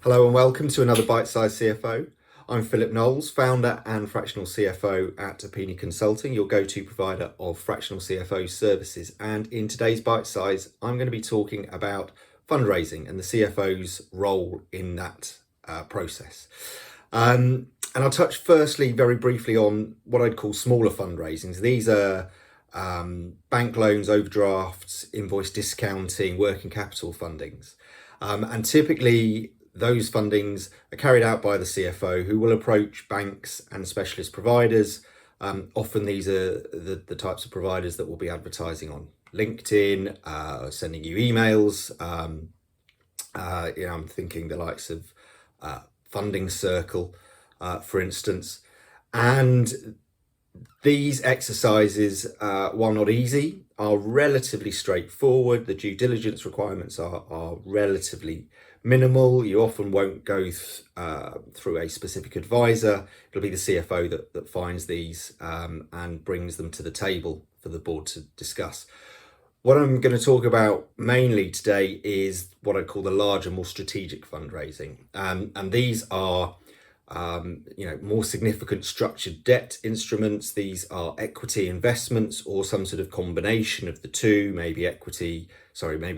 Hello and welcome to another Bitesize CFO. I'm Philip Knowles, founder and fractional CFO at Apini Consulting, your go-to provider of fractional CFO services. And in today's Bitesize, I'm going to be talking about fundraising and the CFO's role in that process. And I'll touch firstly very briefly on what I'd call smaller fundraisings. These are bank loans, overdrafts, invoice discounting, working capital fundings. And typically those fundings are carried out by the CFO, who will approach banks and specialist providers. Often these are the types of providers that will be advertising on LinkedIn, sending you emails. I'm thinking the likes of Funding Circle, for instance. And these exercises, while not easy, are relatively straightforward. The due diligence requirements are relatively minimal. You often won't go through a specific advisor. It'll be the CFO that finds these and brings them to the table for the board to discuss. What I'm going to talk about mainly today is what I call the larger, more strategic fundraising. And these are more significant structured debt instruments. These are equity investments or some sort of combination of the two, maybe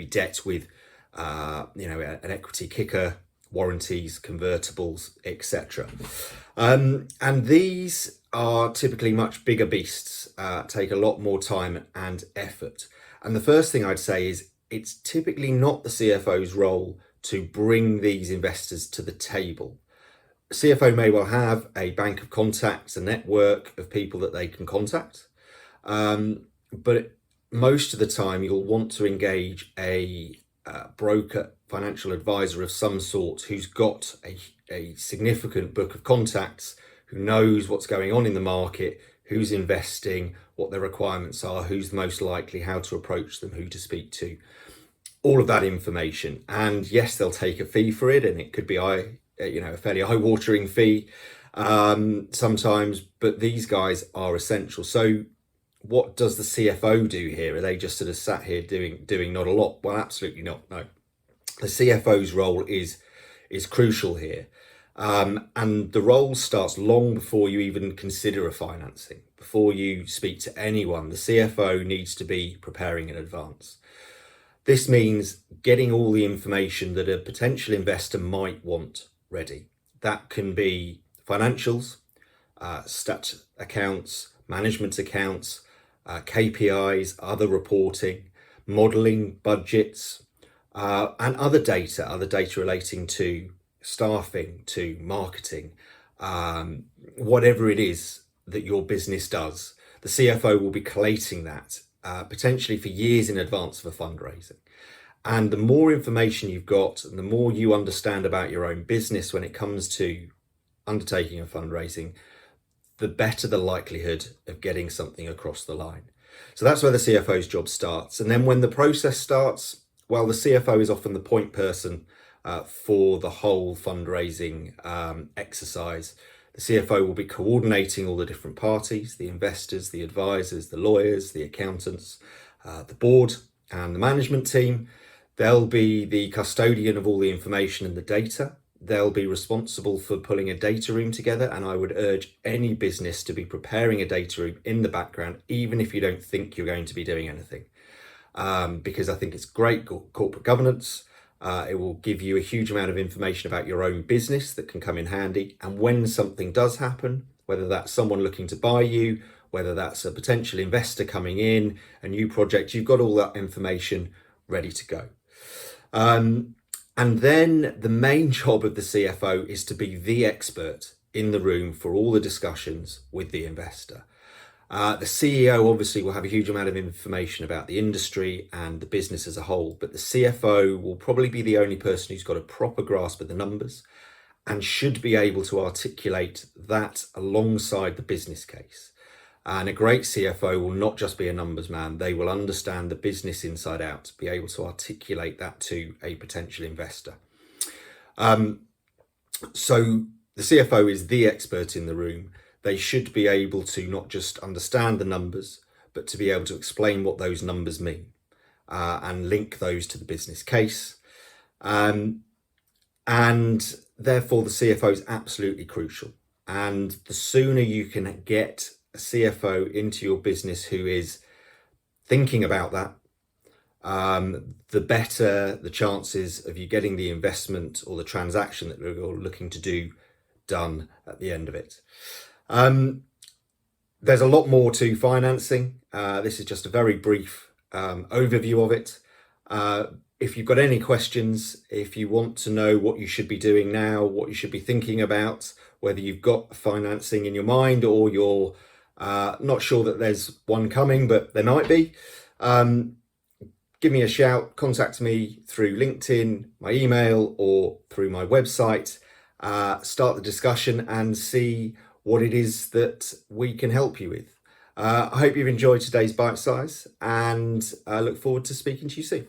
debt with an equity kicker, warranties, convertibles, etc. And these are typically much bigger beasts, take a lot more time and effort. And the first thing I'd say is it's typically not the CFO's role to bring these investors to the table. CFO may well have a bank of contacts, a network of people that they can contact, but most of the time you'll want to engage a broker, financial advisor of some sort who's got a significant book of contacts, who knows what's going on in the market, who's investing, what their requirements are, who's the most likely, how to approach them, who to speak to, all of that information. And yes, they'll take a fee for it, and it could be a fairly eye-watering fee sometimes, but these guys are essential. So what does the CFO do here? Are they just sort of sat here doing not a lot? Well, absolutely not. No, the CFO's role is crucial here. And the role starts long before you even consider a financing. Before you speak to anyone, the CFO needs to be preparing in advance. This means getting all the information that a potential investor might want ready. That can be financials, stat accounts, management accounts, KPIs, other reporting, modelling, budgets, and other data relating to staffing, to marketing, whatever it is that your business does. The CFO will be collating that potentially for years in advance of a fundraising. And the more information you've got and the more you understand about your own business when it comes to undertaking a fundraising, the better the likelihood of getting something across the line. So that's where the CFO's job starts. And then when the process starts, well, the CFO is often the point person for the whole fundraising exercise. The CFO will be coordinating all the different parties, the investors, the advisors, the lawyers, the accountants, the board and the management team. They'll be the custodian of all the information and the data. They'll be responsible for pulling a data room together, and I would urge any business to be preparing a data room in the background, even if you don't think you're going to be doing anything, because I think it's great corporate governance. It will give you a huge amount of information about your own business that can come in handy. And when something does happen, whether that's someone looking to buy you, whether that's a potential investor coming in, a new project, you've got all that information ready to go. And then the main job of the CFO is to be the expert in the room for all the discussions with the investor. The CEO obviously will have a huge amount of information about the industry and the business as a whole, but the CFO will probably be the only person who's got a proper grasp of the numbers and should be able to articulate that alongside the business case. And a great CFO will not just be a numbers man, they will understand the business inside out, be able to articulate that to a potential investor. So the CFO is the expert in the room. They should be able to not just understand the numbers, but to be able to explain what those numbers mean and link those to the business case. And therefore, the CFO is absolutely crucial. And the sooner you can get a CFO into your business who is thinking about that, the better the chances of you getting the investment or the transaction that you're looking to do done at the end of it. There's a lot more to financing. This is just a very brief overview of it. If you've got any questions, if you want to know what you should be doing now, what you should be thinking about, whether you've got financing in your mind or you're not sure that there's one coming, but there might be, give me a shout, contact me through LinkedIn, my email, or through my website. Start the discussion and see what it is that we can help you with. I hope you've enjoyed today's bite size, and I look forward to speaking to you soon.